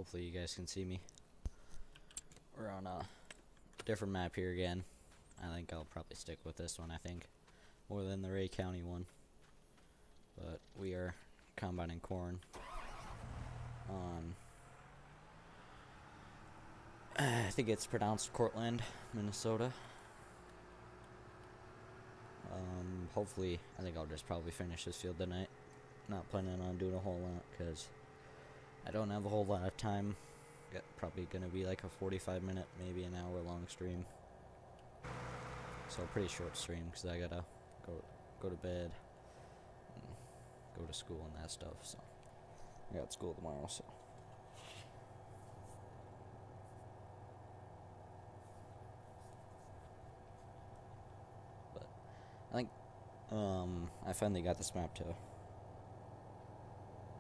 Hopefully you guys can see me. We're on a different map here again. I think I'll probably stick with this one, I think, more than the Ray County one. But we are combining corn on, I think it's pronounced Courtland, Minnesota. Hopefully, I think I'll just probably finish this field tonight. Not planning on doing a whole lot, because I don't have a whole lot of time. Probably going to be like a 45-minute, maybe an hour-long stream. So pretty short stream, because I gotta go to bed, and go to school and that stuff. So I got school tomorrow, so. But I think I finally got this map to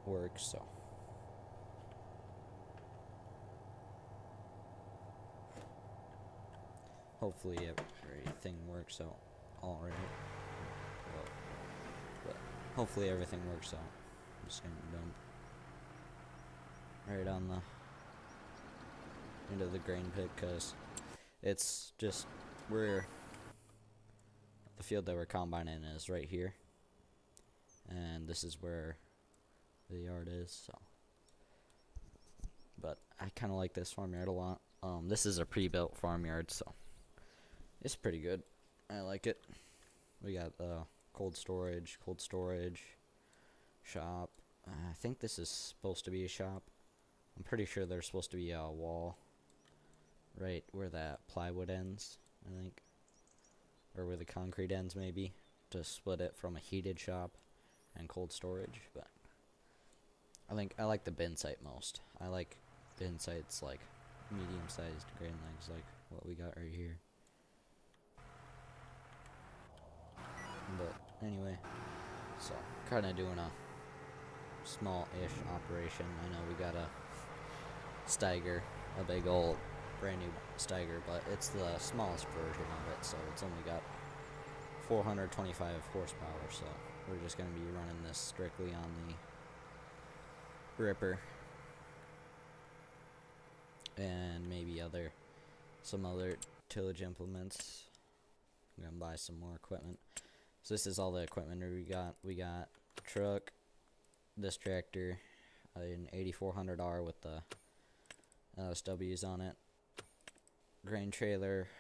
work, so. Hopefully everything works out alright. But hopefully everything works out. I'm just gonna dump right on the into the grain pit, because it's just the field that we're combining is right here, and this is where the yard is. So, but I kind of like this farmyard a lot. This is a pre-built farmyard, so it's pretty good. I like it. We got cold storage, shop. I think this is supposed to be a shop. I'm pretty sure there's supposed to be a wall right where that plywood ends, I think, or where the concrete ends, maybe, to split it from a heated shop and cold storage. But I like the bin site most. I like bin sites like medium-sized grain legs, like what we got right here. But anyway, so kind of doing a small-ish operation. I know we got a Steiger, a big old brand new Steiger, but it's the smallest version of it, so it's only got 425 horsepower. So we're just going to be running this strictly on the ripper, and maybe some other tillage implements. I'm gonna buy some more equipment. So this is all the equipment we got. We got a truck, this tractor, an 8400R with the LSWs on it, grain trailer,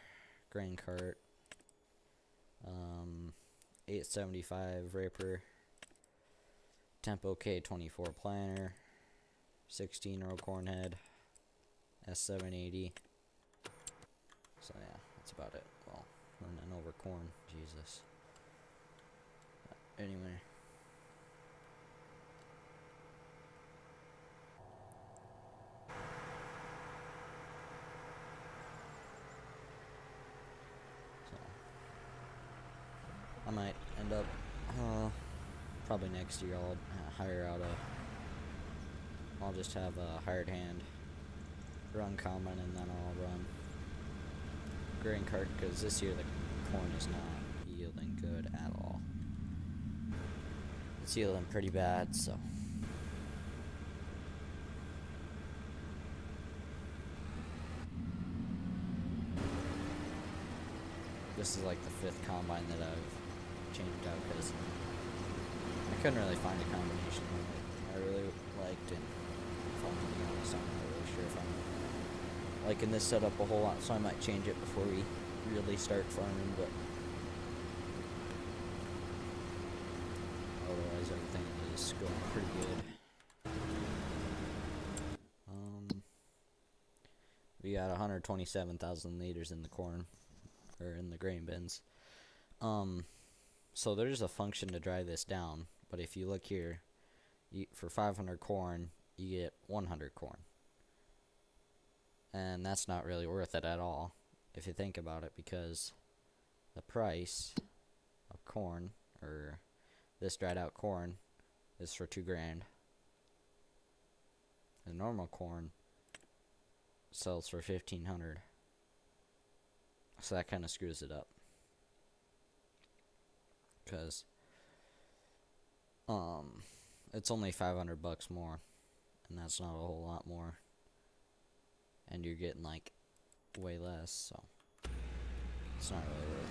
grain cart, 875 ripper, Tempo K24 planter, 16-row corn head, S780. So yeah, that's about it. Well, running over corn, Jesus. Anyway. So I might end up, probably next year I'll I'll just have a hired hand run combine, and then I'll run grain cart, because this year the corn is not yielding good at all. It's yielding pretty bad, so. This is like the 5th combine that I've changed out, because I couldn't really find a combination that I really liked, and if I'm being honest, I'm not really sure if I'm liking this setup a whole lot, so I might change it before we really start farming. But otherwise everything is going pretty good. We got 127,000 liters in the corn, or in the grain bins. So there's a function to dry this down, but if you look here, for 500 corn you get 100 corn, and that's not really worth it at all if you think about it, because the price of corn, or this dried out corn, is for $2,000. The normal corn sells for $1,500, so that kind of screws it up, because it's only $500 more, and that's not a whole lot more. and you're getting like way less, so it's not really worth it.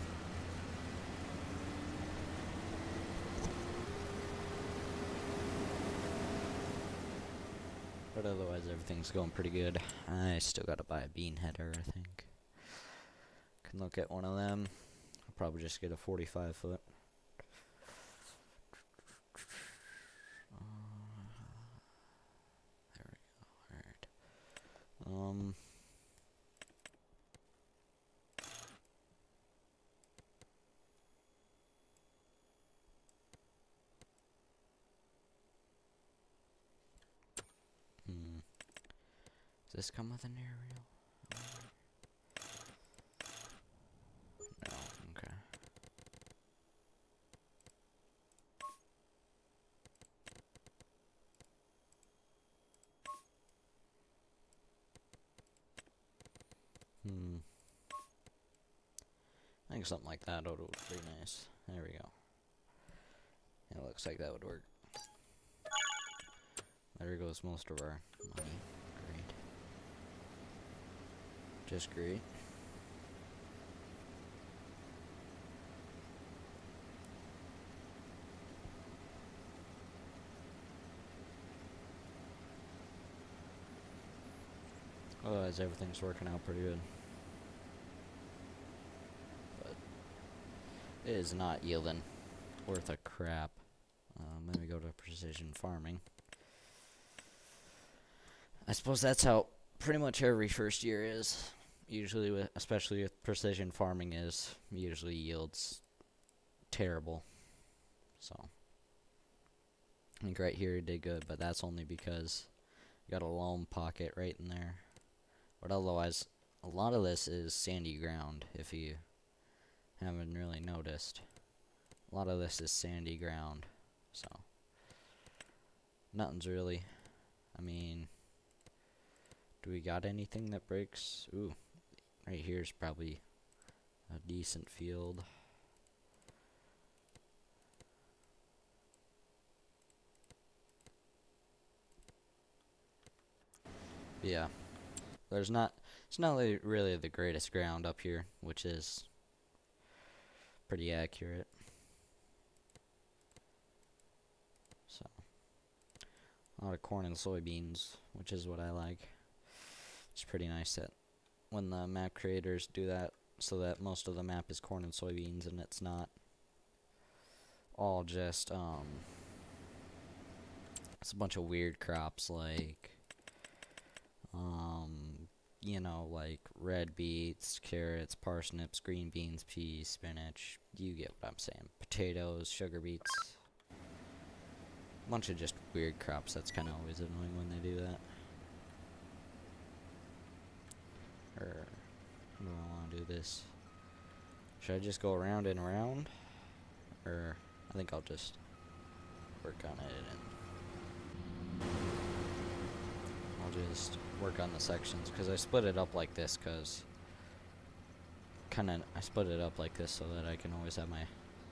But otherwise, everything's going pretty good. I still gotta buy a bean header, I think. Can look at one of them. I'll probably just get a 45 foot. There we go. Alright. Does this come with an aerial? No, okay. I think something like that would look pretty nice. There we go. It looks like that would work. There goes most of our money. Great. Just great. Otherwise, everything's working out pretty good. But it is not yielding worth a crap. Then we go to precision farming. I suppose that's how pretty much every first year is. Usually, especially with precision farming, usually yields terrible. So I think right here it did good, but that's only because you got a loam pocket right in there. But otherwise, a lot of this is sandy ground, if you haven't really noticed. A lot of this is sandy ground, so nothing's really, I mean, do we got anything that breaks? Ooh, right here's probably a decent field. Yeah, it's not really the greatest ground up here, which is pretty accurate. So, a lot of corn and soybeans, which is what I like. It's pretty nice that when the map creators do that, so that most of the map is corn and soybeans, and it's not all just it's a bunch of weird crops like you know, like red beets, carrots, parsnips, green beans, peas, spinach. You get what I'm saying. Potatoes, sugar beets. A bunch of just weird crops. That's kind of always annoying when they do that. Or, how do I want to do this? Should I just go around and around? Or, I think I'll just work on it and I'll just work on the sections, because I split it up like this, because I split it up like this so that I can always have my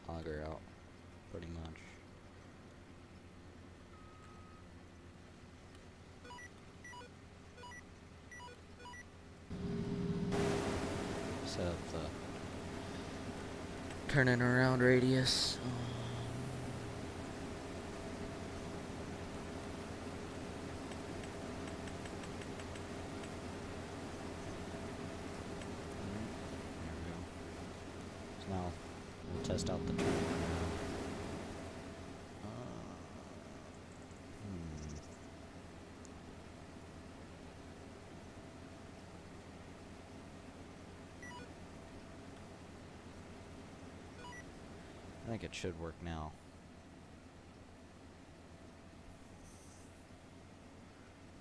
auger out, pretty much. Set up the turning around radius. Now, we'll test out the turn. I think it should work now.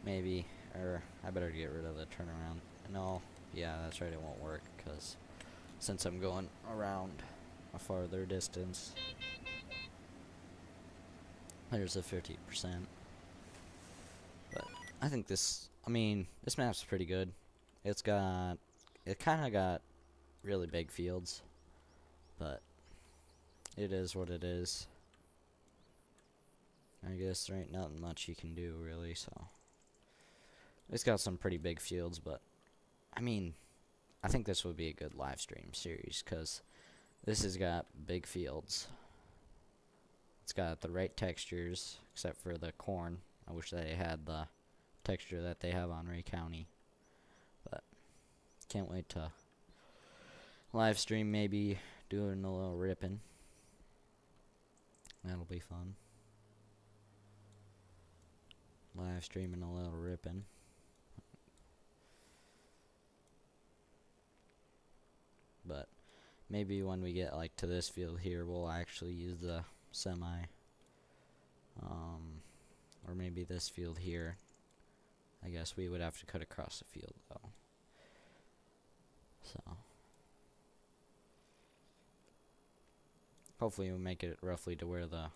Maybe, or I better get rid of the turnaround. No, yeah, that's right, it won't work, because since I'm going around a farther distance, there's a 50%. But I think this map's pretty good. It kind of got really big fields, but it is what it is. I guess there ain't nothing much you can do, really, so. It's got some pretty big fields, but I mean, I think this would be a good live stream series because this has got big fields. It's got the right textures, except for the corn. I wish they had the texture that they have on Ray County. But can't wait to live stream, maybe doing a little ripping. That'll be fun. Live streaming a little ripping. But maybe when we get like to this field here, we'll actually use the semi. Or maybe this field here. I guess we would have to cut across the field though. So hopefully we'll make it roughly to where the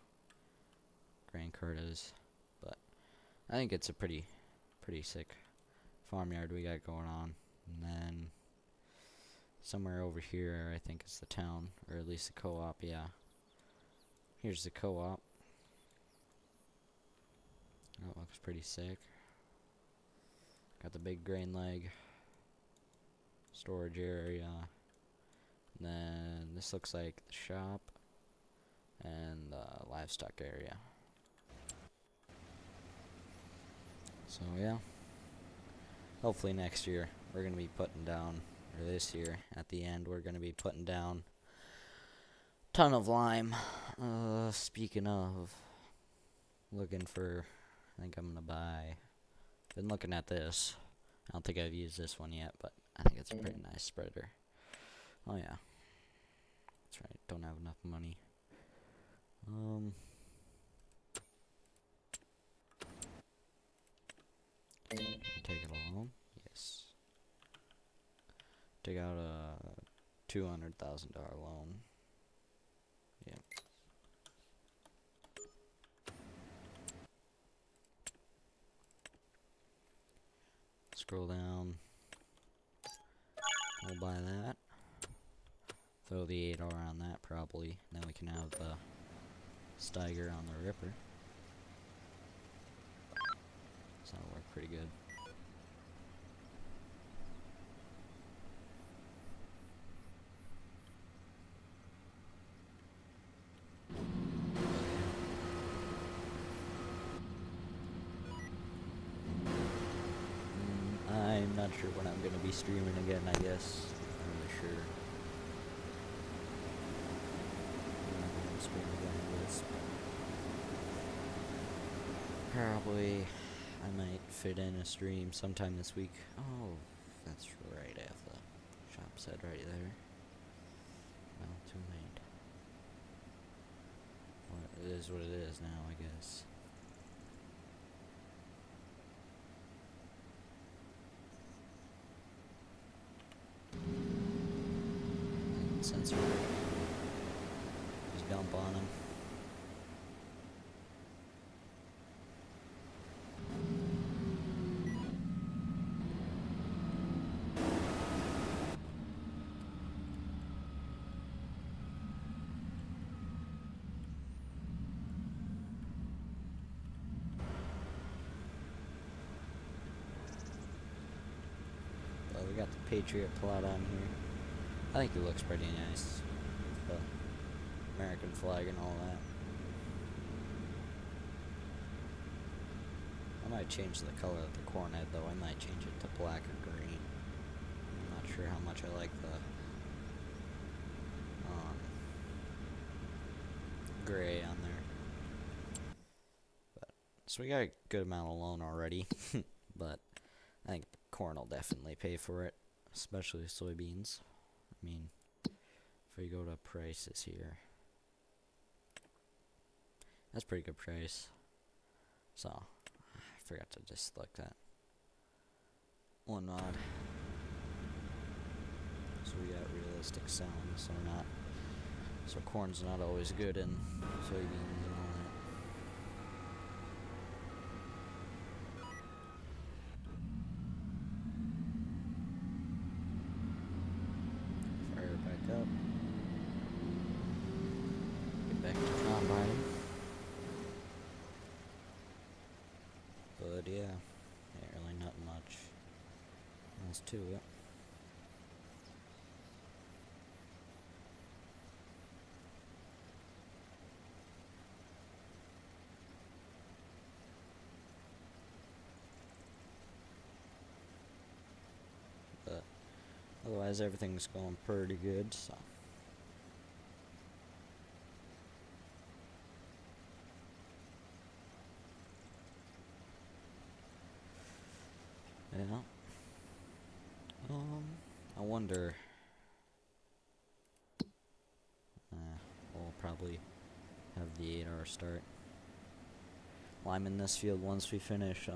grain cart is. But I think it's a pretty sick farmyard we got going on. And then somewhere over here I think it's the town, or at least the co-op. Yeah, here's the co-op. That looks pretty sick. Got the big grain leg, storage area, and then this looks like the shop and the livestock area. So yeah, hopefully next year we're gonna be putting down, or this year at the end we're gonna be putting down a ton of lime. Speaking of, looking for, I think I'm gonna buy. Been looking at this. I don't think I've used this one yet, but I think it's a pretty nice spreader. Oh yeah, that's right. Don't have enough money. Take it along. Yes. Take out a $200,000 loan. Yep. Scroll down. We'll buy that. Throw the 8R on that probably. Then we can have the Steiger on the Ripper. So that'll work pretty good. I'm not sure when I'm going to be streaming again, I guess. I'm not really sure. I'm not going to stream again, I guess. Probably, I might fit in a stream sometime this week. Oh, that's right, I have the shop set right there. Well, too late. Well, it is what it is now, I guess. Sensor. Just dump on him. Well, we got the Patriot plot on here. I think it looks pretty nice. The American flag and all that. I might change the color of the cornet though. I might change it to black or green. I'm not sure how much I like the gray on there. But, so we got a good amount of loan already. But I think corn will definitely pay for it. Especially soybeans. I mean, if we go to prices here, that's pretty good price. So, I forgot to just look that one mod. So we got realistic sound, so not, so corn's not always good in soybeans and all that. Up. Get back to combine. But yeah, ain't really not much else to it. otherwise everything's going pretty good, so. Yeah. I wonder. We'll probably have the 8-hour start. Well, I'm in this field once we finish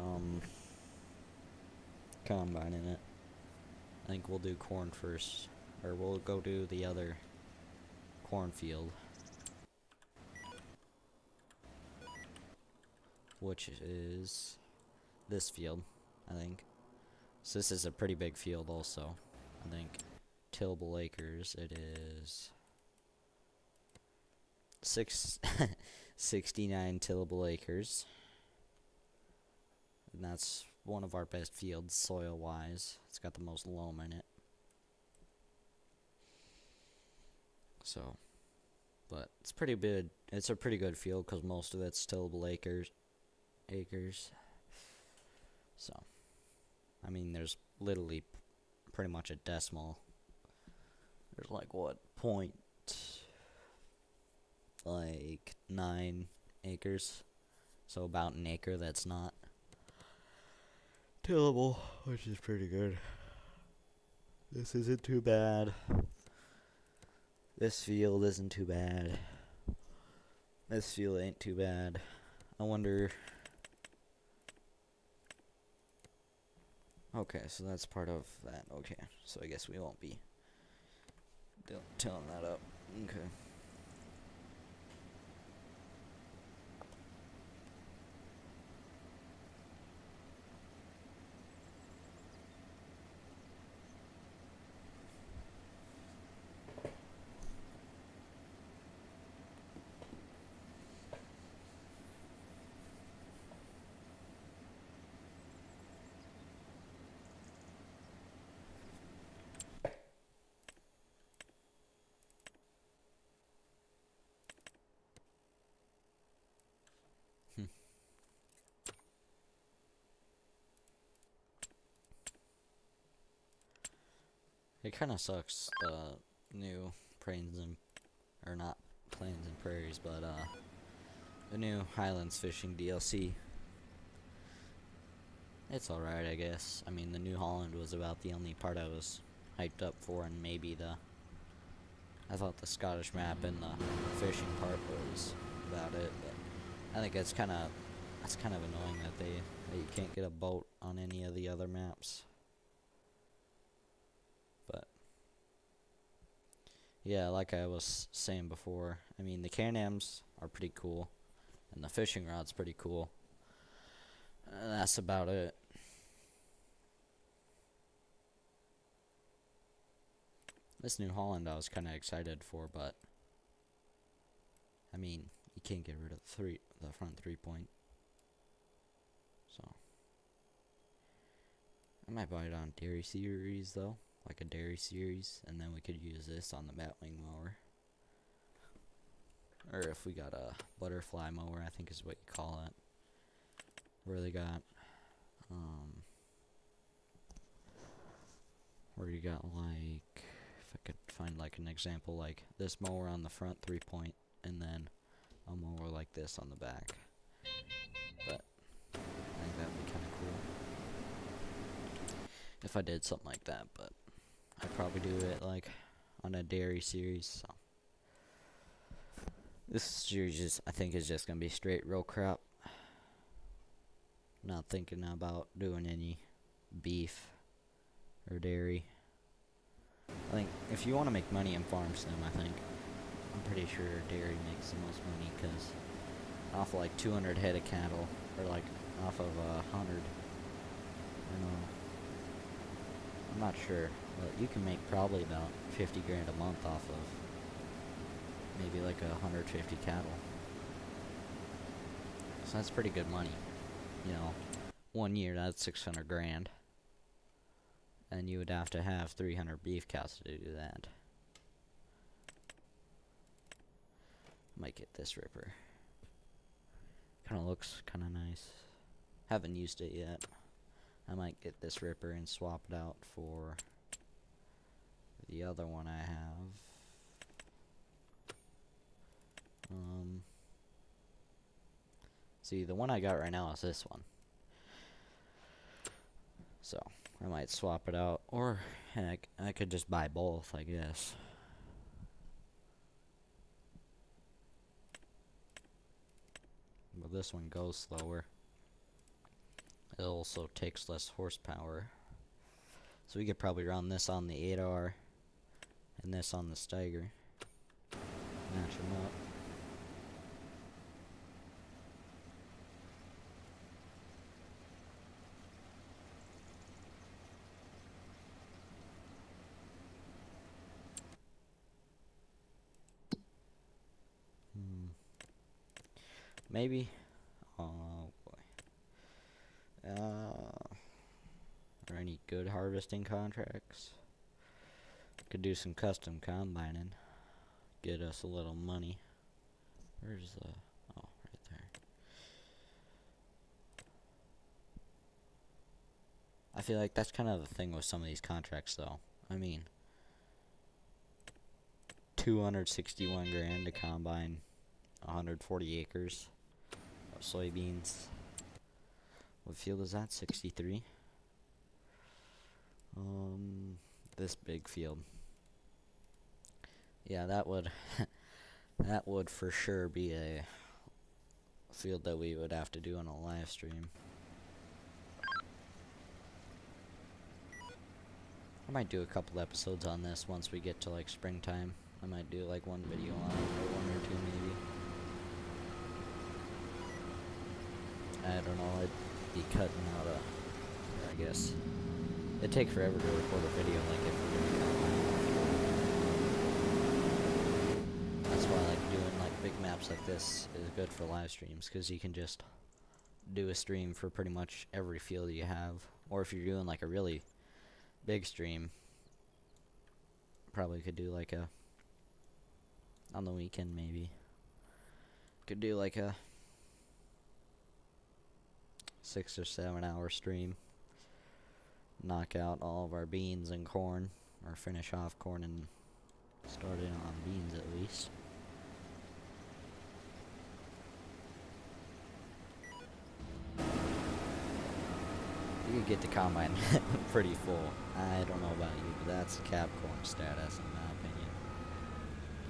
combining it. I think we'll do corn first, or we'll go do the other cornfield, which is this field, I think. So this is a pretty big field also. I think tillable acres, it is 69 tillable acres. And that's one of our best fields soil-wise. It's got the most loam in it. So, but it's pretty good. It's a pretty good field because most of it's tillable acres. So, I mean, there's literally pretty much a decimal. There's like what, like 9 acres. So about an acre that's not tillable, which is pretty good. This isn't too bad. This field isn't too bad. This field ain't too bad. I wonder. Okay, so that's part of that. Okay, so I guess we won't be tilling that up. Okay. It kind of sucks, the new Plains and, or not Plains and Prairies, but the new Highlands Fishing DLC. It's alright, I guess. I mean, the New Holland was about the only part I was hyped up for, and maybe I thought the Scottish map and the fishing part was about it, but I think it's kind of annoying that you can't get a boat on any of the other maps. But yeah, like I was saying before, I mean, the Can-Ams are pretty cool, and the fishing rod's pretty cool. That's about it. This New Holland I was kind of excited for, but I mean, you can't get rid of the front 3-point. So I might buy it on Dairy Series though, like a Dairy Series, and then we could use this on the batwing mower. Or if we got a butterfly mower, I think is what you call it. Where they got where you got like, if I could find like an example, like this mower on the front 3-point, and then a mower like this on the back. But I think that'd be kind of cool if I did something like that, but I'd probably do it like on a Dairy Series. So this series I think is just gonna be straight row crop. Not thinking about doing any beef or dairy. I think if you want to make money in farm sim, I'm pretty sure dairy makes the most money, because off of like 200 head of cattle, or like off of 100, I don't know, I'm not sure, but you can make probably about 50 grand a month off of maybe like 150 cattle. So that's pretty good money. You know, 1 year that's 600 grand. And you would have to have 300 beef cows to do that. Might get this ripper. Kind of looks kind of nice. Haven't used it yet. I might get this ripper and swap it out for The other one I have. See, the one I got right now is this one. So, I might swap it out. Or, heck, I could just buy both, I guess. But this one goes slower. It also takes less horsepower. So we could probably run this on the 8R and this on the Steiger. Match them up. Maybe. Oh boy. Are any good harvesting contracts? Could do some custom combining. Get us a little money. Where's the... Oh, right there. I feel like that's kind of the thing with some of these contracts, though. I mean, 261 grand to combine 140 acres of soybeans. What field is that? 63. This big field. Yeah, that would that would for sure be a field that we would have to do on a live stream. I might do a couple episodes on this once we get to like springtime. I might do like one video on it, or one or two maybe. I don't know, I'd be cutting out I guess. It'd take forever to record a video like if we're doing combine. That's why like doing like big maps like this is good for live streams, because you can just do a stream for pretty much every field you have. Or if you're doing like a really big stream, probably could do like a on the weekend maybe. Could do like a 6 or 7 hour stream. Knock out all of our beans and corn, or finish off corn and start in on beans at least. You could get the combine pretty full. I don't know about you, but that's Capcorn status in my opinion.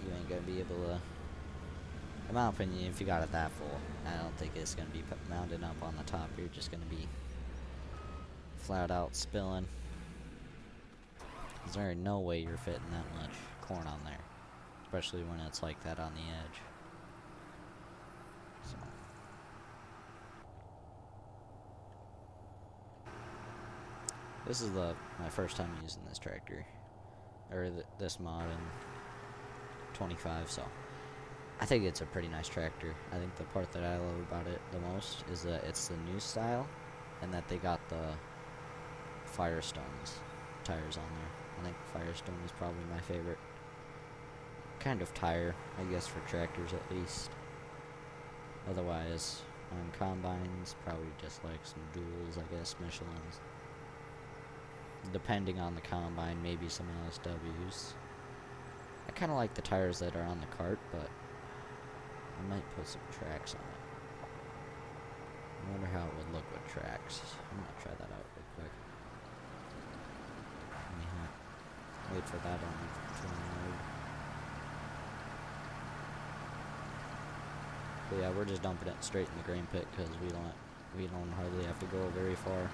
You ain't gonna be able to, in my opinion, if you got it that full, I don't think it's gonna be mounted up on the top. You're just gonna be flat out spilling. There's very no way you're fitting that much corn on there, especially when it's like that on the edge. So. This is my first time using this tractor, or this mod in 25, so I think it's a pretty nice tractor. I think the part that I love about it the most is that it's the new style, and that they got the Firestones tires on there. I think Firestone is probably my favorite kind of tire, I guess, for tractors at least. Otherwise, on combines, probably just like some duals, I guess, Michelin's. Depending on the combine, maybe some LSWs. I kind of like the tires that are on the cart, but I might put some tracks on it. I wonder how it would look with tracks. I'm gonna try that out real quick. Wait for that on to unload. But yeah, we're just dumping it straight in the grain pit because we don't hardly have to go very far.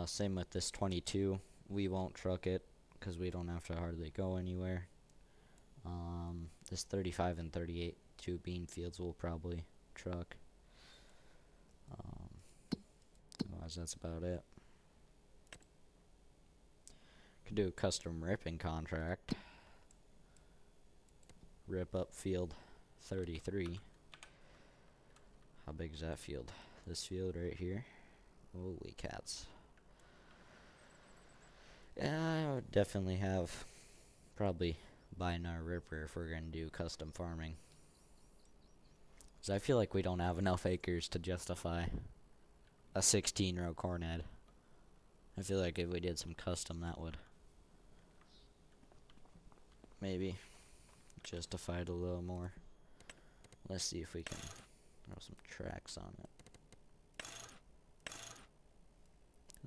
Same with this 22. We won't truck it because we don't have to hardly go anywhere. This 35 and 38, two bean fields, will probably truck. Otherwise, that's about it. Could do a custom ripping contract. Rip up field 33. How big is that field? This field right here. Holy cats. Yeah, I would definitely have probably buying our ripper if we're going to do custom farming. Because I feel like we don't have enough acres to justify a 16-row corn head. I feel like if we did some custom, that would maybe justify it a little more. Let's see if we can throw some tracks on it.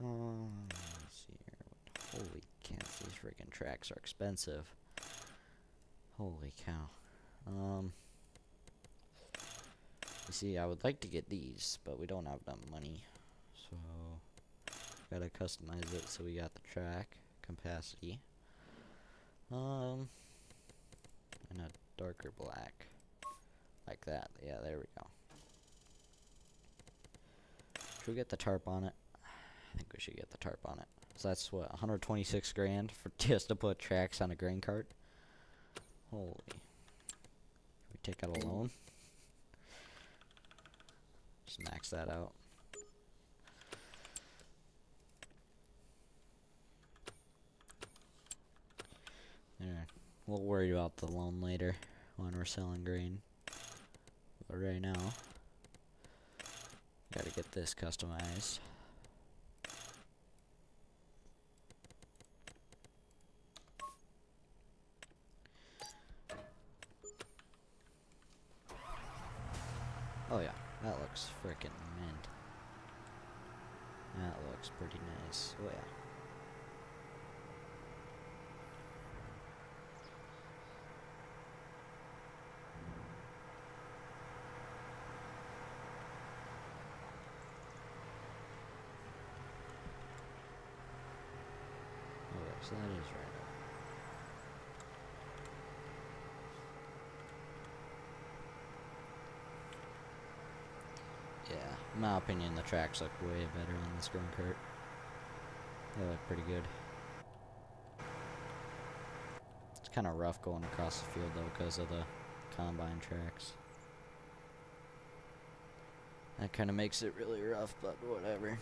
Let's see here. Holy cow, these freaking tracks are expensive. Holy cow. You see, I would like to get these, but we don't have enough money. So, gotta customize it so we got the track capacity. And a darker black. Like that. Yeah, there we go. Should we get the tarp on it? I think we should get the tarp on it. So that's what, 126 grand for just to put tracks on a grain cart? Holy. Can we take out a loan? Just max that out. There. We'll worry about the loan later when we're selling grain. But right now, gotta get this customized. Oh yeah, that looks frickin' mint. That looks pretty nice. Oh yeah. Okay, so that is right up. Yeah, in my opinion, the tracks look way better on this grain cart. They look pretty good. It's kind of rough going across the field though because of the combine tracks. That kind of makes it really rough, but whatever.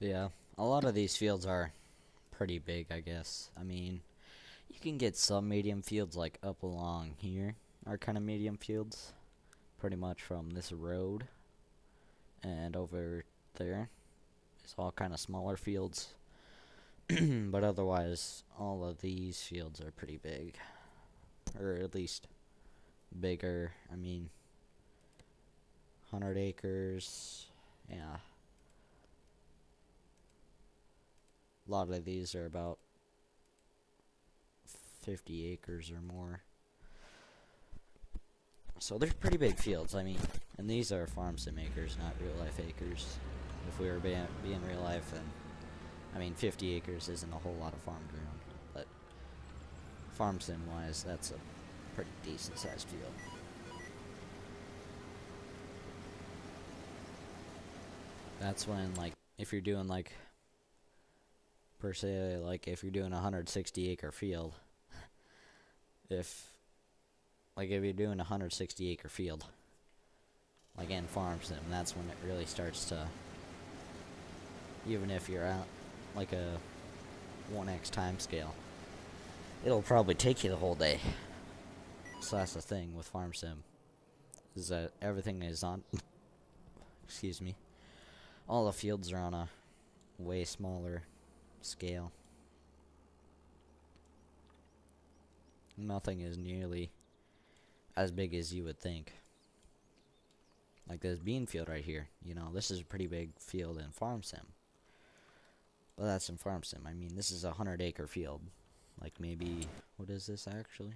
Yeah, a lot of these fields are pretty big, I guess. I mean, you can get some medium fields like up along here are kind of medium fields. Pretty much from this road and over there. It's all kind of smaller fields. But otherwise, all of these fields are pretty big. Or at least bigger. I mean, 100 acres. Yeah. A lot of these are about 50 acres or more. So they're pretty big fields, I mean, and these are farm sim acres, not real life acres. If we were being real life, then, I mean, 50 acres isn't a whole lot of farm ground, but farm sim wise, that's a pretty decent sized field. That's when, like, if you're doing, like, per se, like, if you're doing a 160 acre field, if you're doing a 160 acre field, like in farm sim, that's when it really starts to, even if you're at like a 1x time scale, it'll probably take you the whole day. So that's the thing with farm sim, is that everything is on, excuse me, all the fields are on a way smaller scale. Nothing is nearly as big as you would think. Like this bean field right here, you know, this is a pretty big field in farm sim. Well, that's in farm sim. I mean, this is a 100 acre field. Like maybe, what is this actually?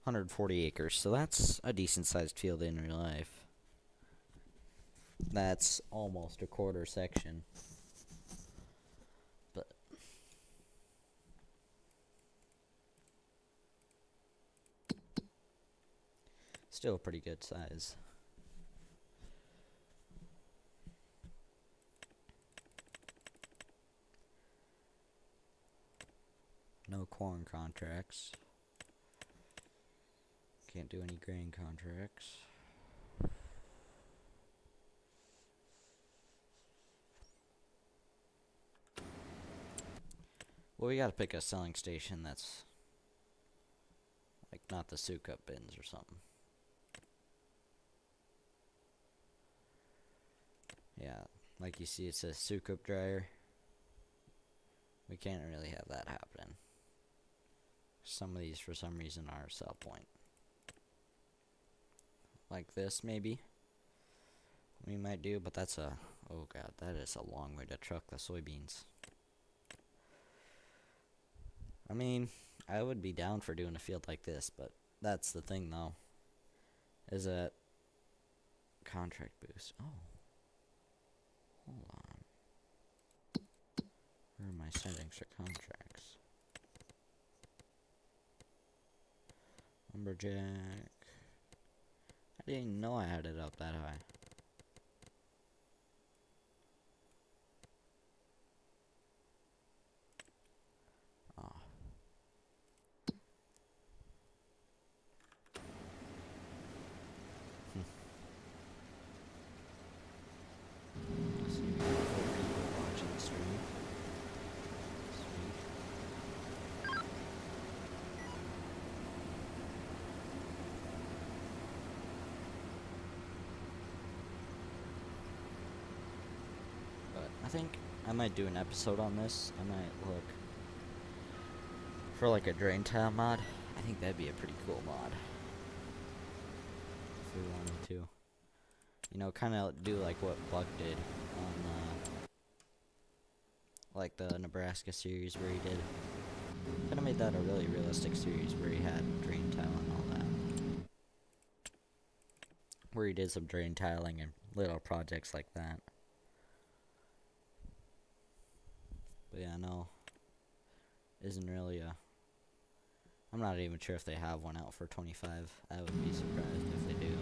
140 acres. So that's a decent sized field in real life. That's almost a quarter section. But still a pretty good size. No corn contracts. Can't do any grain contracts. Well, we gotta pick a selling station that's like not the suit up bins or something. Yeah, like you see it says suit up dryer. We can't really have that happening. Some of these for some reason are a sell point. Like this maybe. We might do, but that's a, oh god, that is a long way to truck the soybeans. I mean, I would be down for doing a field like this, but that's the thing though. Is that contract boost. Oh. Hold on. Where are my settings for contracts? Lumberjack. I didn't know I had it up that high. Oh. See, we got 4 people watching the stream. Sweet. But I think I might do an episode on this. I might look for like a drain tile mod. I think that'd be a pretty cool mod. If we wanted to. You know, kind of do like what Buck did on like the Nebraska series where he did. Kind of made that a really realistic series where he had drain tile and all that. Where he did some drain tiling and little projects like that. But yeah, no. Isn't really a... I'm not even sure if they have one out for 25. I would be surprised if they do.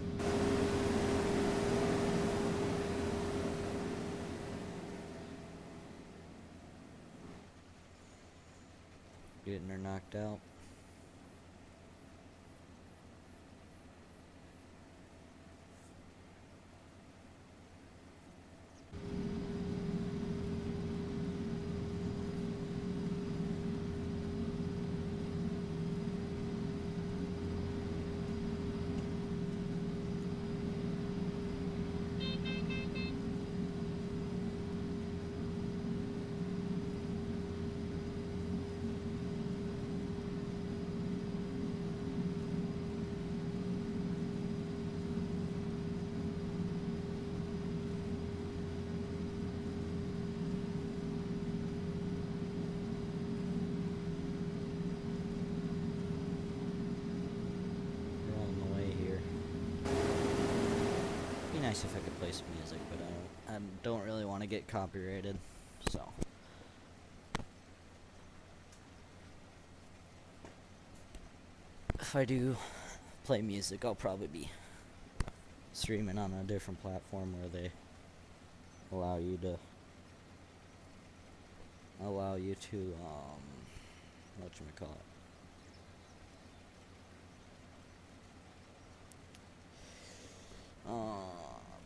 Getting her knocked out. Nice if I could play some music, but I don't really want to get copyrighted, so. If I do play music, I'll probably be streaming on a different platform where they allow you to whatchamacallit,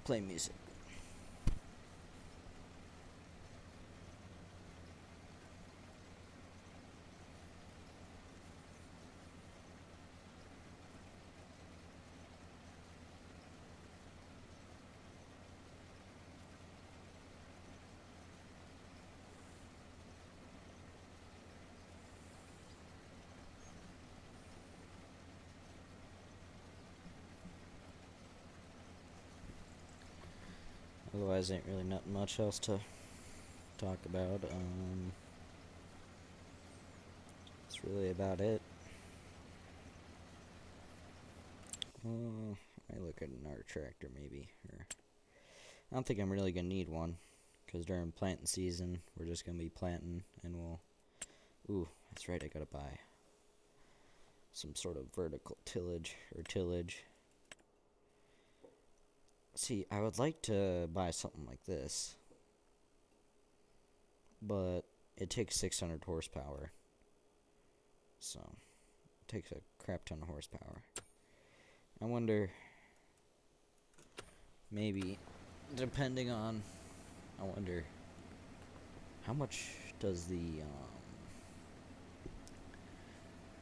play music. Otherwise, ain't really not much else to talk about. That's really about it. I look at an art tractor maybe. Or I don't think I'm really gonna need one, because during planting season, we're just gonna be planting, and we'll. Ooh, that's right. I gotta buy some sort of vertical tillage or tillage. See, I would like to buy something like this, but it takes 600 horsepower, so it takes a crap ton of horsepower. I wonder, maybe, depending on, I wonder, how much does the,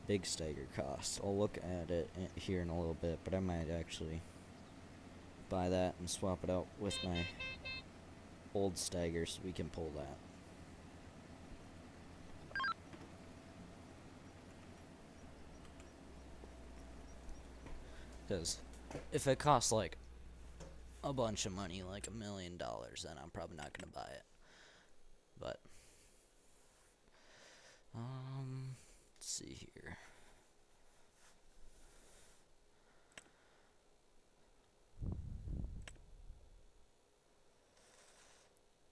big Steiger costs. I'll look at it here in a little bit, but I might actually buy that and swap it out with my old Steiger so we can pull that. Because if it costs like a bunch of money, like $1 million, then I'm probably not gonna buy it. But let's see here.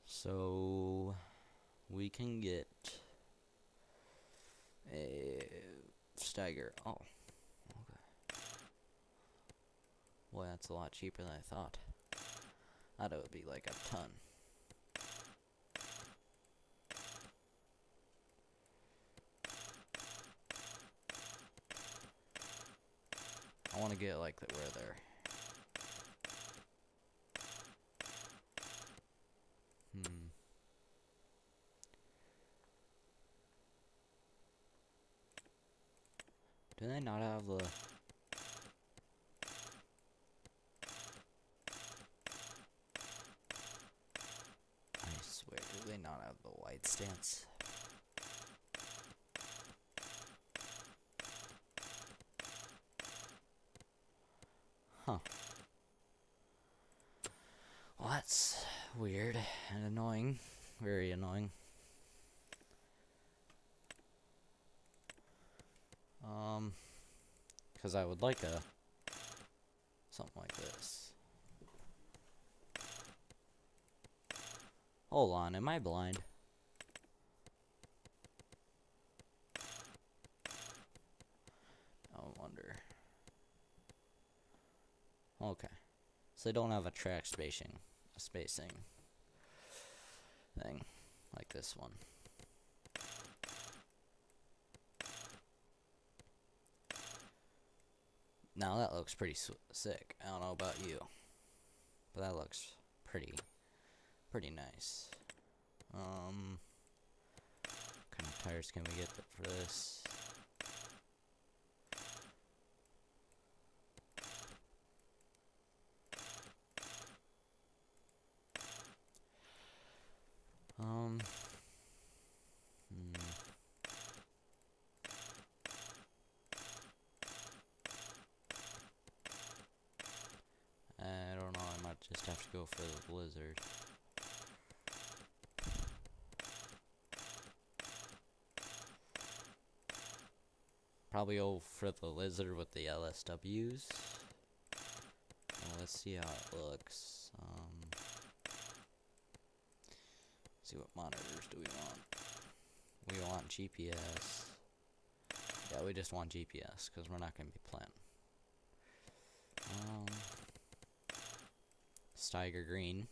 So we can get a Steiger. Oh, okay. Boy, that's a lot cheaper than I thought. I thought it would be like a ton. I want to get like where they're. Do they not have the? I swear, do they not have the white stance? Huh. Well, that's weird and annoying. Very annoying. Because I would like something like this. Hold on, am I blind? I wonder. Okay. So they don't have a track spacing thing like this one. Now that looks pretty sick. I don't know about you, but that looks pretty nice. What kind of tires can we get for this? I don't know, I might just have to go for the Blizzard. Probably go for the Lizard with the LSWs. Well, let's see how it looks. See what monitors do we want. We want GPS. Yeah, we just want GPS because we're not going to be playing. Steiger green.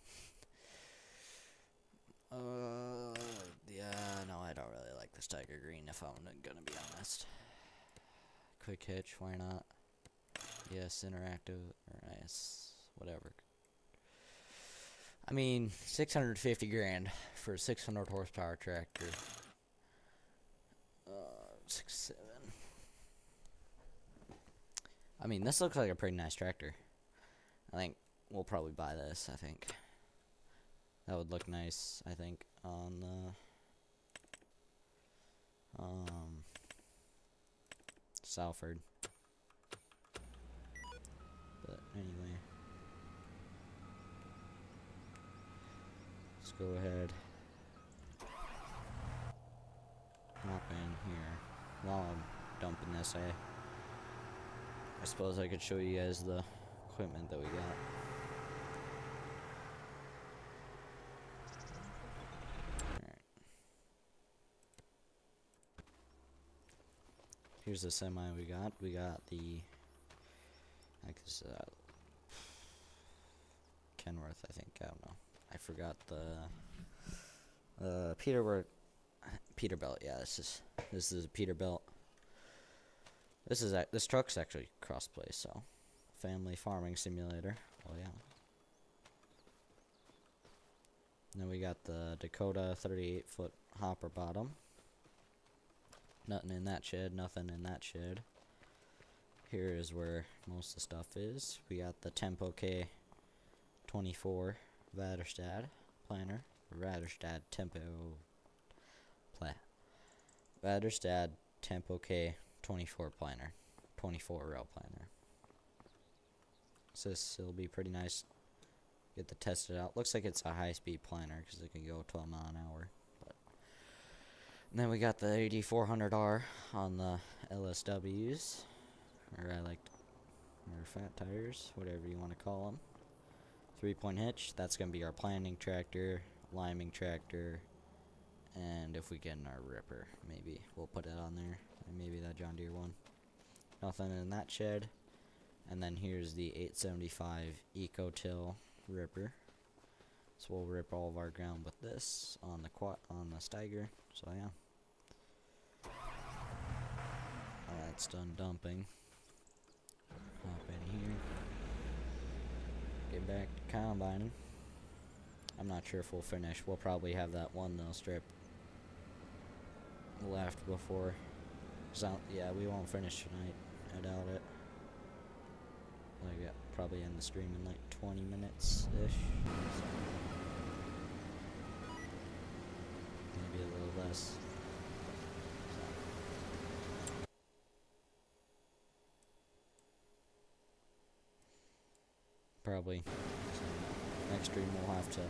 Yeah, no, I don't really like the Steiger green if I'm gonna be honest. Quick hitch, why not? Yes, interactive, or nice, whatever. I mean, 650 grand for a 600 horsepower tractor. 6.7. I mean, this looks like a pretty nice tractor. I think we'll probably buy this, I think. That would look nice, I think, on the Salford. But anyway, let's go ahead. Hop in here. While I'm dumping this, I suppose I could show you guys the equipment that we got. Here's the semi we got. We got the, like this, Kenworth, I think. I don't know. I forgot the Peterbilt. Yeah, this is a Peterbilt. This truck's actually crossplay, so family farming simulator. Oh yeah. And then we got the Dakota 38-foot hopper bottom. Nothing in that shed, nothing in that shed. Here is where most of the stuff is. We got the Tempo K24 Vaderstad planner. Vaderstad Tempo Vaderstad Tempo K24 planner. 24 rail planner. So this will be pretty nice. Get to test it out. Looks like it's a high-speed planner because it can go 12 mile an hour. But and then we got the 8400R on the LSWs, or fat tires, whatever you want to call them. 3-point hitch. That's gonna be our planning tractor, liming tractor, and if we get in our ripper, maybe we'll put it on there. And maybe that John Deere one. Nothing in that shed. And then here's the 875 Eco-Till ripper. So we'll rip all of our ground with this on the Steiger. So yeah. That's done dumping. Hop in here. Get back to combining. I'm not sure if we'll finish. We'll probably have that one though strip left before. Yeah, we won't finish tonight. I doubt it. Like, probably end the stream in like 20 minutes ish. So maybe a little less. So. Probably. So next stream we'll have to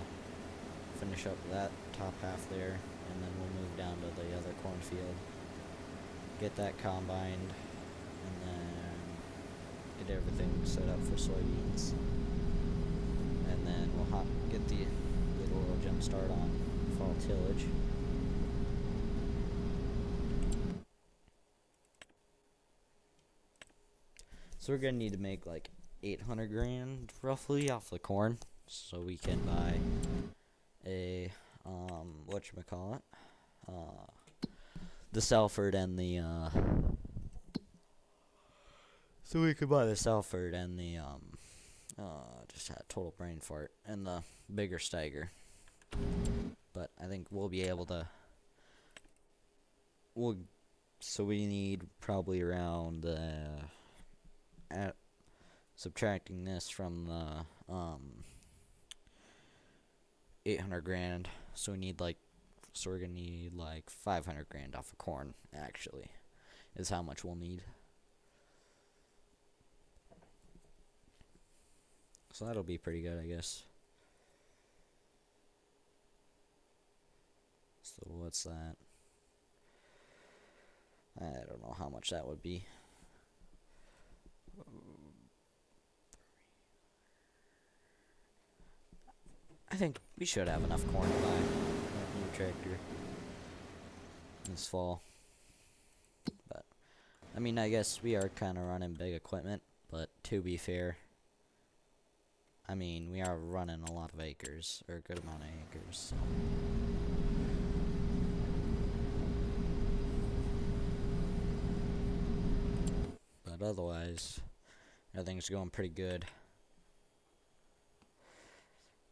finish up that top half there, and then we'll move down to the other cornfield. Get that combined, and then get everything set up for soybeans, and then we'll get a little jump start on fall tillage. So we're gonna need to make like 800 grand roughly off the corn, so we can buy a whatchamacallit, the Salford and the so we could buy the Salford and the just had a total brain fart, and the bigger Steiger. But I think we'll be able to so we need probably around subtracting this from the 800 grand, so we're gonna need like 500 grand off of corn, actually, is how much we'll need. So that'll be pretty good, I guess. So what's that? I don't know how much that would be. I think we should have enough corn to buy that new tractor this fall. But, I mean, I guess we are kind of running big equipment, but to be fair, I mean, we are running a lot of acres, or a good amount of acres, so. But otherwise, everything's going pretty good.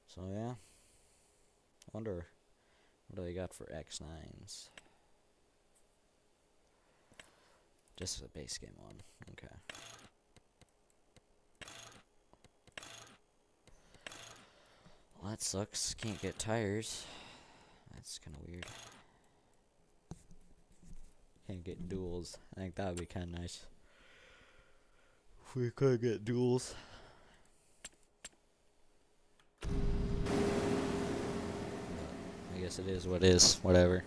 So yeah, I wonder what do they got for X9s. Just a base game one. Okay. Well, that sucks. Can't get tires. That's kind of weird. Can't get duals. I think that would be kind of nice if we could get duals. I guess it is what it is. Whatever.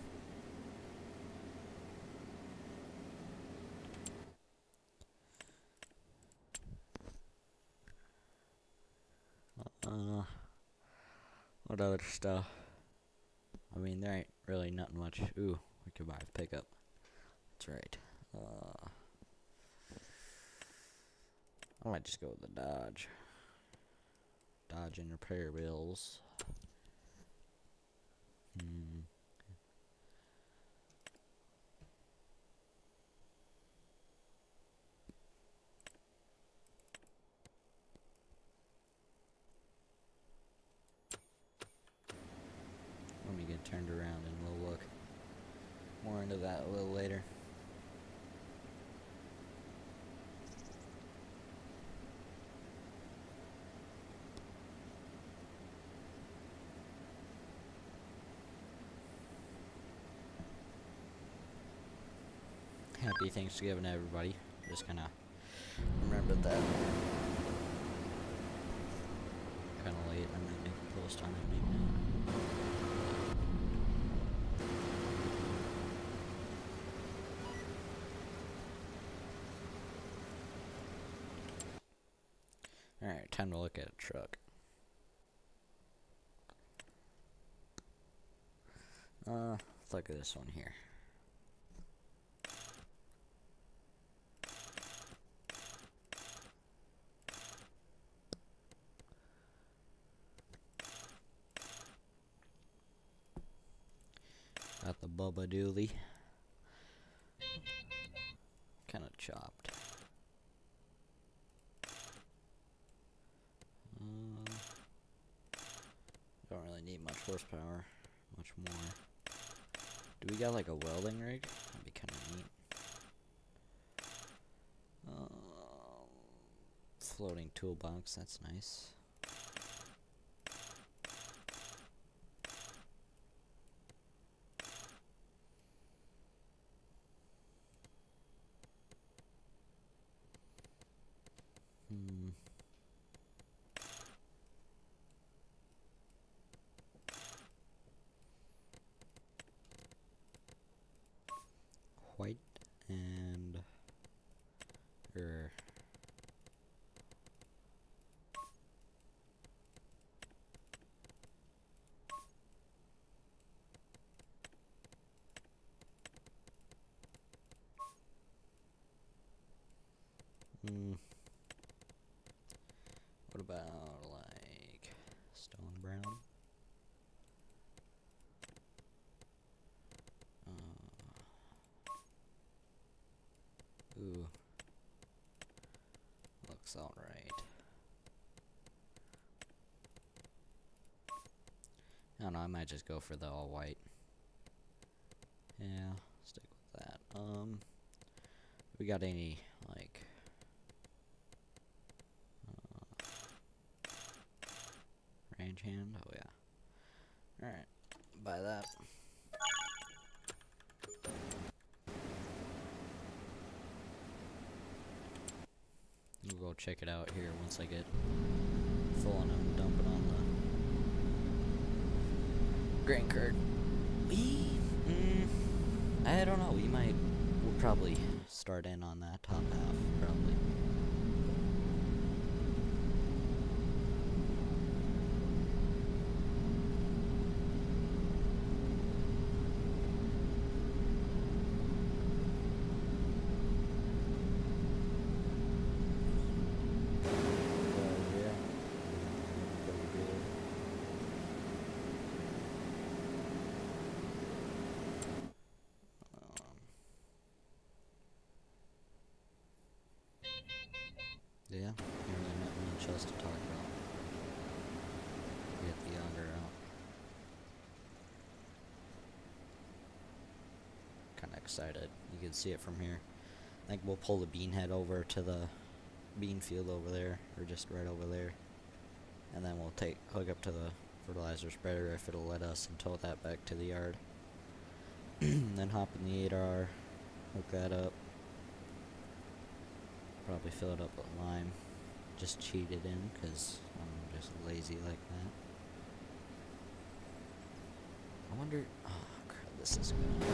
What other stuff? I mean, there ain't really nothing much. Ooh, we could buy a pickup. That's right. I might just go with the Dodge. Dodge and repair bills. Let me get turned around and we'll look more into that a little later. Happy Thanksgiving, everybody. Just kind of remembered that. Kind of late. I might make a post on it maybe. Alright, time to look at a truck. Let's look at this one here. Got the Bubba Dooley. Kind of chopped. Don't really need much horsepower. Much more. Do we got like a welding rig? That'd be kind of neat. Floating toolbox, that's nice. White and what about like stone brown? Ooh, looks all right. I don't know, I might just go for the all white. Yeah, stick with that. We got any like range hand? Oh yeah. Alright, buy that. We'll go check it out here once I get full and I'm dumping on the grain cart. I don't know, we'll probably start in on that top half, probably. Yeah, really not much else to talk about. Get the auger out. Kinda excited. You can see it from here. I think we'll pull the bean head over to the bean field over there, or just right over there. And then we'll hook up to the fertilizer spreader if it'll let us and tow that back to the yard. Then hop in the 8R, hook that up. Probably fill it up with lime. Just cheat it in because I'm just lazy like that. I wonder. Oh crap! This is gonna.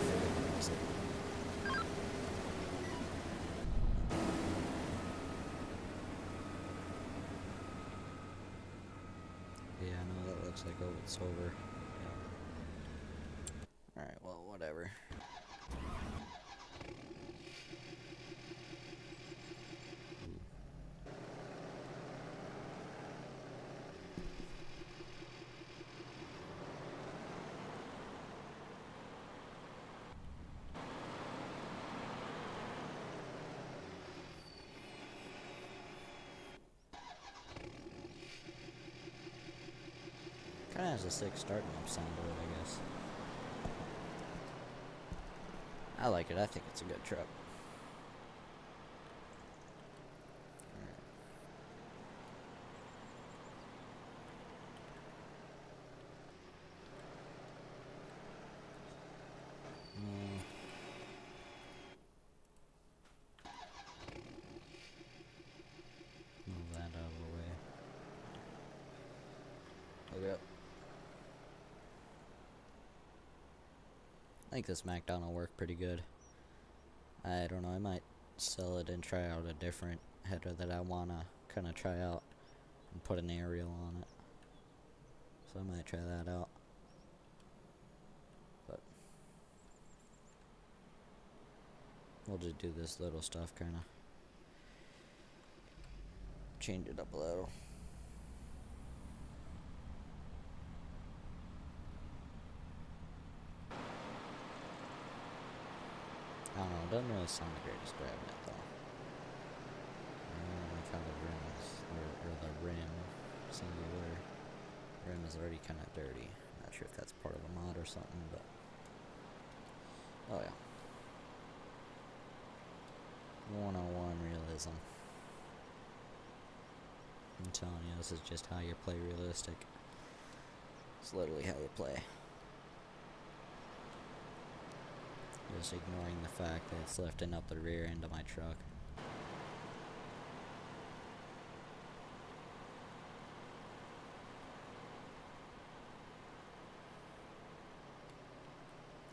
Yeah, no, that looks like it's over. Yeah. All right. Well, whatever. Kinda has a sick starting up sound to it, I guess. I like it. I think it's a good truck. Yep. I think this MacDon will work pretty good. I don't know, I might sell it and try out a different header that I wanna kinda try out and put an aerial on it. So I might try that out. But we'll just do this little stuff, kinda change it up a little. I don't know, it doesn't really sound the greatest driving it though. I found the rims, or the rim, singular rim is already kind of dirty. Not sure if that's part of a mod or something, but oh yeah. 101 realism. I'm telling you, this is just how you play realistic. It's literally how you play. Just ignoring the fact that it's lifting up the rear end of my truck.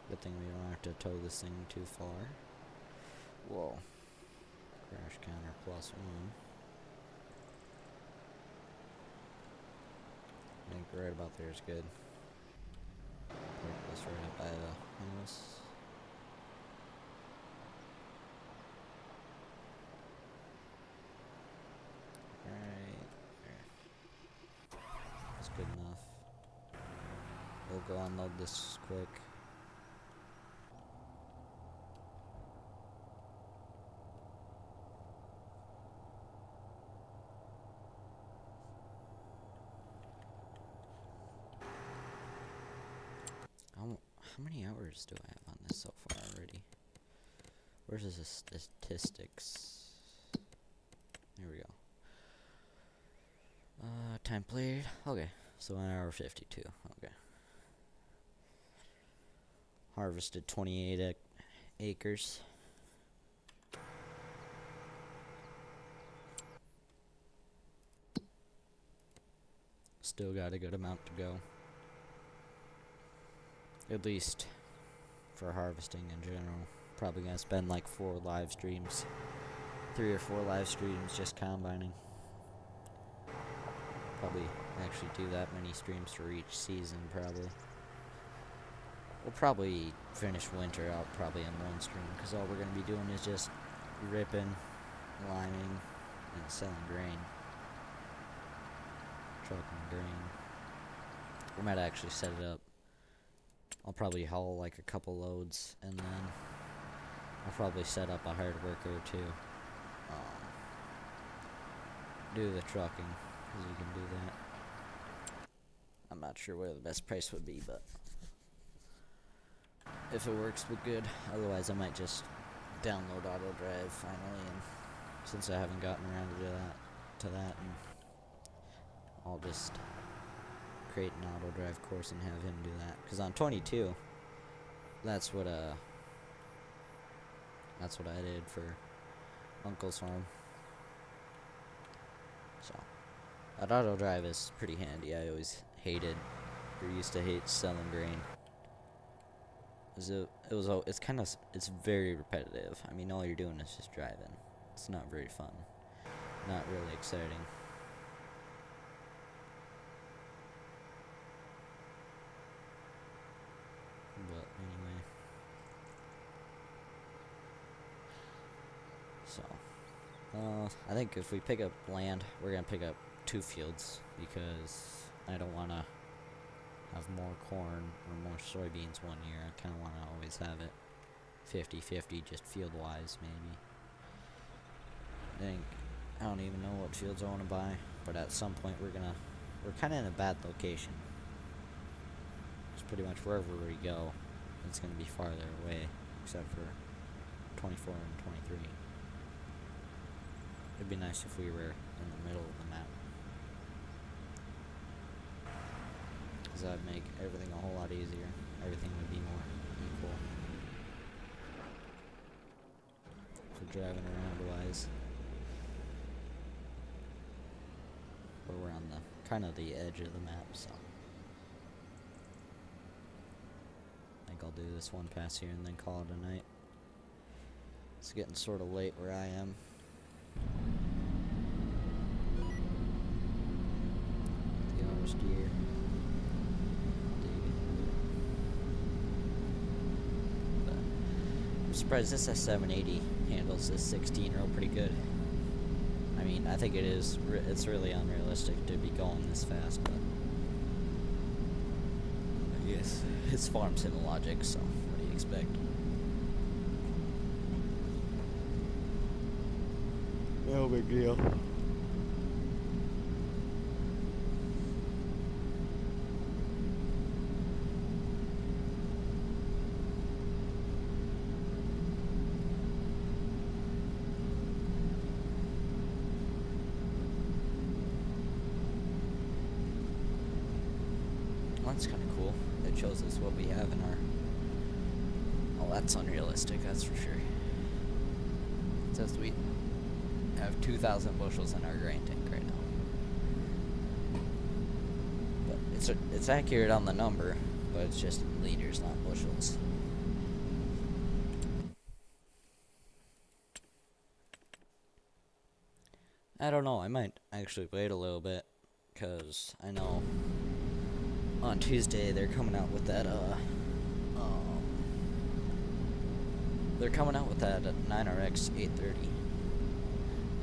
Good thing we don't have to tow this thing too far. Whoa. Crash counter +1. I think right about there is good. Park this right up by the house. That's good enough. We'll go unload this quick. How many hours do I have on this so far already? Where's the statistics? There we go. Time played. Okay, so 1 hour 52. Okay. Harvested 28 acres. Still got a good amount to go. At least for harvesting in general. Probably gonna spend like 4 live streams. 3 or 4 live streams just combining. Probably actually do that many streams for each season, probably. We'll probably finish winter out probably in 1 stream, because all we're going to be doing is just ripping, liming, and selling grain. Trucking grain. We might actually set it up. I'll probably haul like a couple loads, and then I'll probably set up a hired worker or 2. Do the trucking, because you can do that. I'm not sure where the best price would be, but if it works, we're good. Otherwise, I might just download auto drive finally, and since I haven't gotten around to that, and I'll just create an auto drive course and have him do that. Because on 22, that's what I did for Uncle's farm. So that auto drive is pretty handy. I always hated, or used to hate selling grain. It's very repetitive. I mean, all you're doing is just driving. It's not very fun. Not really exciting. But anyway. So, I think if we pick up land, we're gonna pick up 2 fields, because I don't want to have more corn or more soybeans one year. I kind of want to always have it 50-50, just field-wise, maybe. I don't even know what fields I want to buy, but at some point we're kind of in a bad location. It's pretty much wherever we go, it's going to be farther away, except for 24 and 23. It'd be nice if we were in the middle of the map, because that'd make everything a whole lot easier. Everything would be more equal for driving around wise. But we're on the kind of the edge of the map, so do this one pass here and then call it a night. It's getting sort of late where I am. The hours gear. But I'm surprised this S780 handles this 16-year-old pretty good. I mean, I think it is. It's really unrealistic to be going this fast, but I guess it's farm sim logic, so what do you expect? No big deal. Well, that's kind of cool. It shows us what we have in our... Oh, that's unrealistic, that's for sure. It says we have 2,000 bushels in our grain tank right now. But it's accurate on the number, but it's just liters, not bushels. I don't know, I might actually wait a little bit, because I know on Tuesday they're coming out with that, 9RX 830.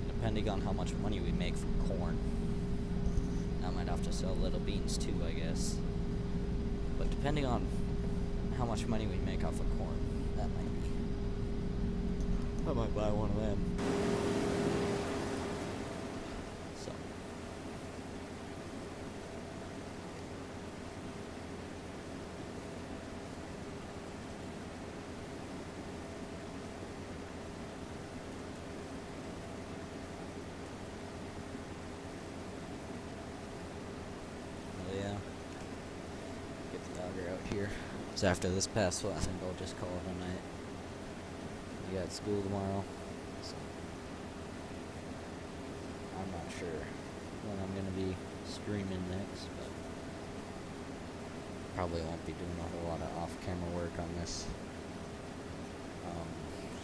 Depending on how much money we make from corn. I might have to sell little beans too, I guess. But depending on how much money we make off of corn, that might be. I might buy one of them. So. Yeah, get the auger out here. So after this pass, well, I think I'll just call it a night. We got school tomorrow, so I'm not sure when I'm gonna be streaming next, but probably won't be doing a whole lot of off-camera work on this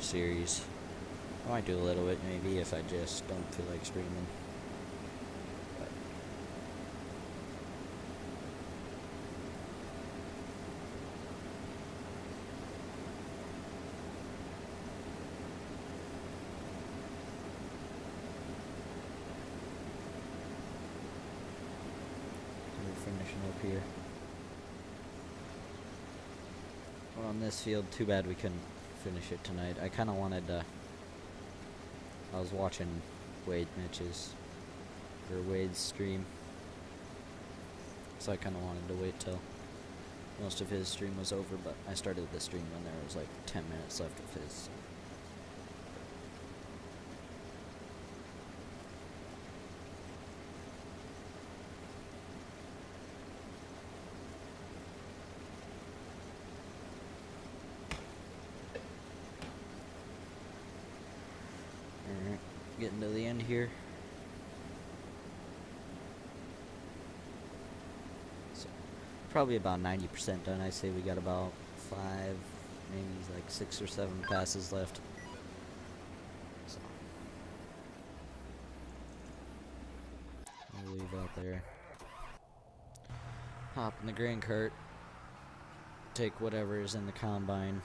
series. I might do a little bit maybe if I just don't feel like streaming. Finishing up here. Well, on this field, too bad we couldn't finish it tonight. I kind of wanted to. I was watching Wade's stream, so I kind of wanted to wait till most of his stream was over, but I started the stream when there was like 10 minutes left of his. Getting to the end here. So probably about 90% done. I say we got about 5, maybe like 6 or 7 passes left. So I'll leave out there. Hop in the grain cart. Take whatever is in the combine.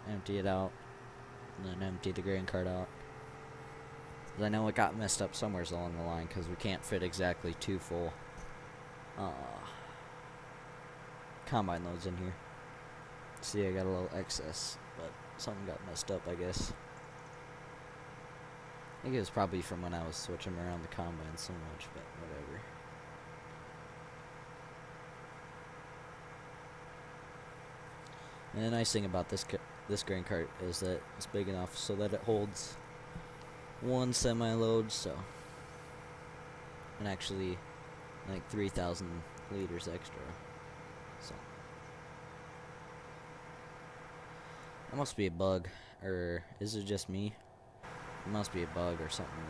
Empty it out. And then empty the grain cart out. I know it got messed up somewhere along the line because we can't fit exactly 2 full combine loads in here. See, I got a little excess, but something got messed up, I guess. I think it was probably from when I was switching around the combine so much, but whatever. And the nice thing about this grain cart is that it's big enough so that it holds 1 semi-load, so, and actually like 3,000 liters extra. So that must be a bug, or is it just me? It must be a bug or something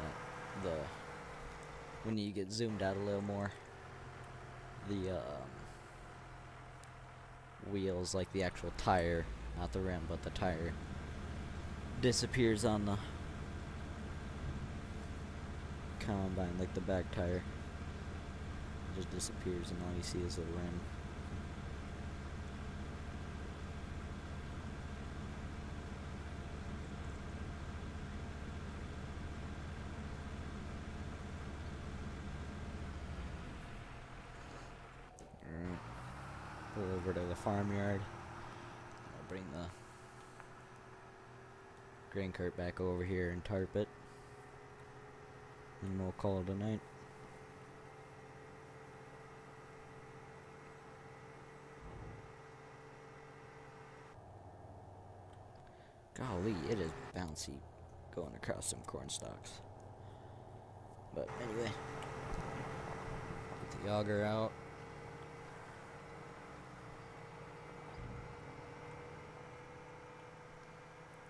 that when you get zoomed out a little more, wheels, like the actual tire, not the rim, but the tire, disappears on the combine, like the back tire. It just disappears and all you see is the rim. Alright. Pull over to the farmyard. I'll bring the grain cart back over here and tarp it. And we'll call it a night. Golly, it is bouncy going across some corn stalks. But anyway, get the auger out.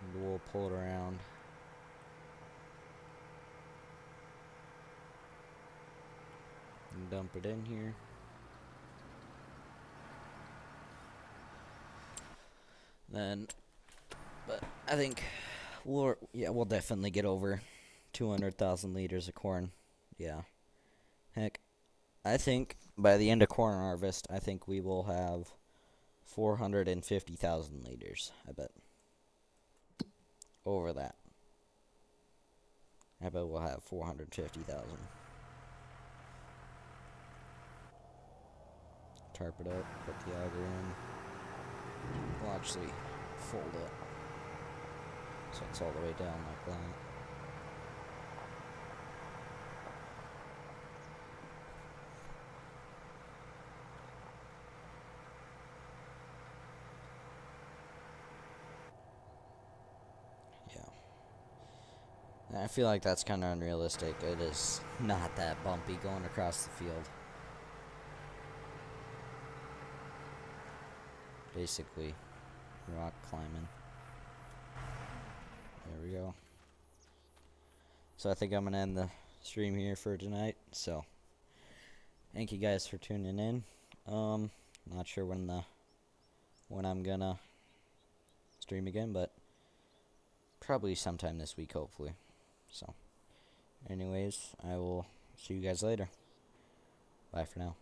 And we'll pull it around. And dump it in here. Then, but I think we'll definitely get over 200,000 liters of corn. Yeah. Heck, I think by the end of corn harvest, I think we will have 450,000 liters. I bet. Over that. I bet we'll have 450,000. Tarp it up, put the auger in. We'll actually fold it so it's all the way down like that. Yeah. I feel like that's kind of unrealistic. It is not that bumpy going across the field. Basically, rock climbing. There we go. So I think I'm gonna end the stream here for tonight. So thank you guys for tuning in. Not sure when I'm gonna stream again, but probably sometime this week, hopefully. So anyways, I will see you guys later. Bye for now.